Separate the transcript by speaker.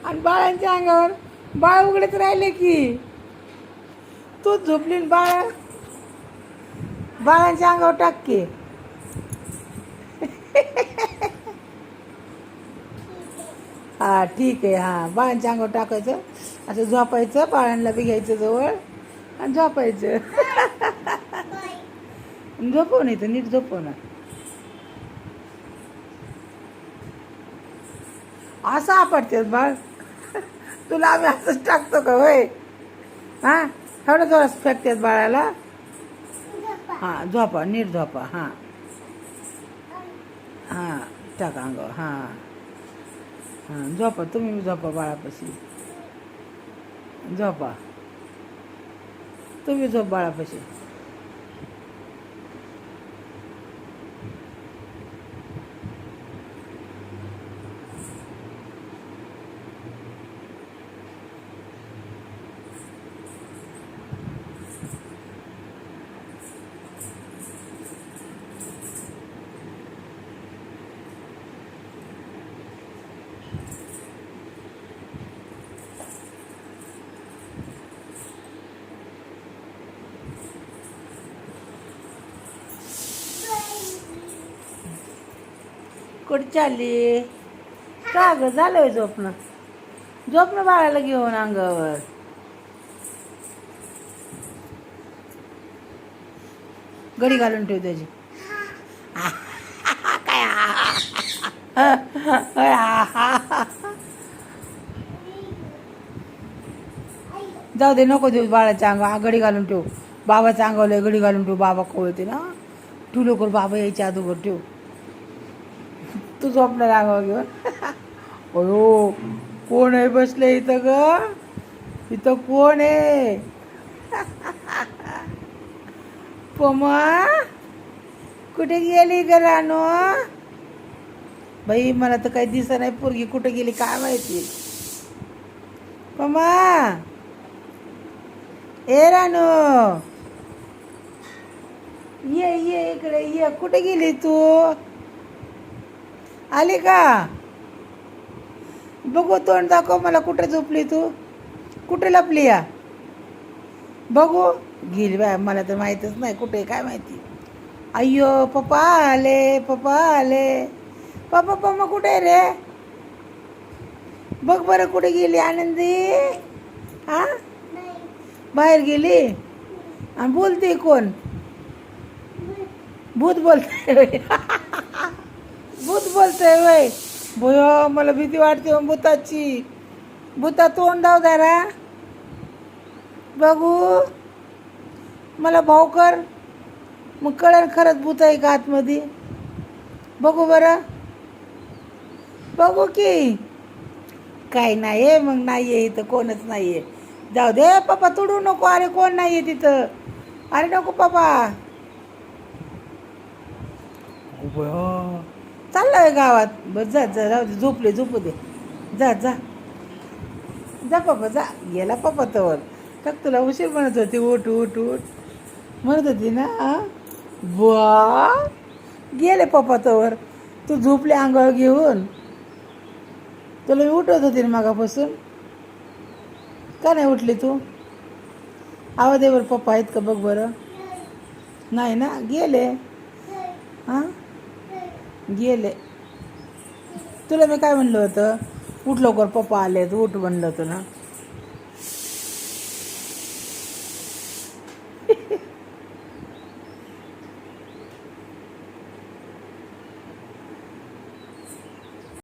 Speaker 1: आणि बाळांच्या अंगावर बाळ उघडेच राहिले की तू झोपली न बाळांच्या अंगावर टाक की. हा ठीक आहे. हां बाळांच्या अंगावर टाकायचं, असं झोपायचं, बाळांना बी घ्यायचं जवळ आणि झोपायचं. झोपव नाही तर नीट झोपव ना. असं आपटतेस बाळ, तुला आम्ही असंच टाकतो का होय? हां थोडं थोडंच फेकतेस बाळाला. हां झोपा, नीट झोपा. हां हां टाका अंगावर. हां हां झोपा, तुम्ही बी झोपा बाळापाशी. झोपा, तुम्ही झोप बाळापाशी. कुठं चालली? का ग झालंय झोपणं? झोपणं बाळाला घेऊन अंगावर. घडी घालून ठेव त्याची. जाऊ दे, नको देऊ बाळाच्या अंगावर. घडी घालून ठेव. बाबाच्या अंगावर घडी घालून ठेव. बाबा कवळते ना. तू लवकर बाबा यायच्या अगोदर ठेव. तू झोपणार अंगावर घेऊन. अयो कोण आहे बसले इथं ग? इथं कोण आहे? पमा कुठे गेली ग रानो? बाई मला तर काही दिसत नाही पोरगी कुठे गेली काय माहिती. पमा ए रानो, ये ये इकडे ये. कुठे गेली तू? आली का? बघू तोंड दाखव मला. कुठे झोपली तू? कुठे लपली या? बघू. गेली बाय, मला तर माहीतच नाही कुठे काय माहिती. अय्यो पप्पा आले, पप्पा आले. पप्पा पप्पा कुठे आहे रे? बघ बरं कुठे गेली आनंदी. हा बाहेर गेली. आणि बोलते कोण? भूत बोलते. भूत बोलते वय. भय मला भीती वाटते भूताची. भूता तोंड दाव जरा बघू. मला भाऊ कर, मग कळेल खरंच भूत आहे का आतमध्ये. बघू बरं, बघू की. काय नाही आहे मग. नाही आहे इथं कोणच नाही आहे. जाऊ दे पप्पा, तुडू नको. अरे कोण नाही आहे तिथं. अरे नको पप्पा. चाललंय गावात. बस जा जा, राहू दे. झोपले झोपू दे. जा जा जा पप्पा जा. गेला पप्पा तवर. का तुला उशीर म्हणत होती उठ उठ उठ म्हणत होती ना. बुवा गेले पप्पा तवर. तू झोपले अंगावर घेऊन. तुला मी उठवत होती ना मागापासून. का नाही उठली तू? आवाज दे बरं. पप्पा आहेत का बघ बरं. नाही ना, गेले. हां गेले. तुला मी काय म्हणलं होतं? उठ लवकर पप्पा आले. उठ म्हणलं होतं ना.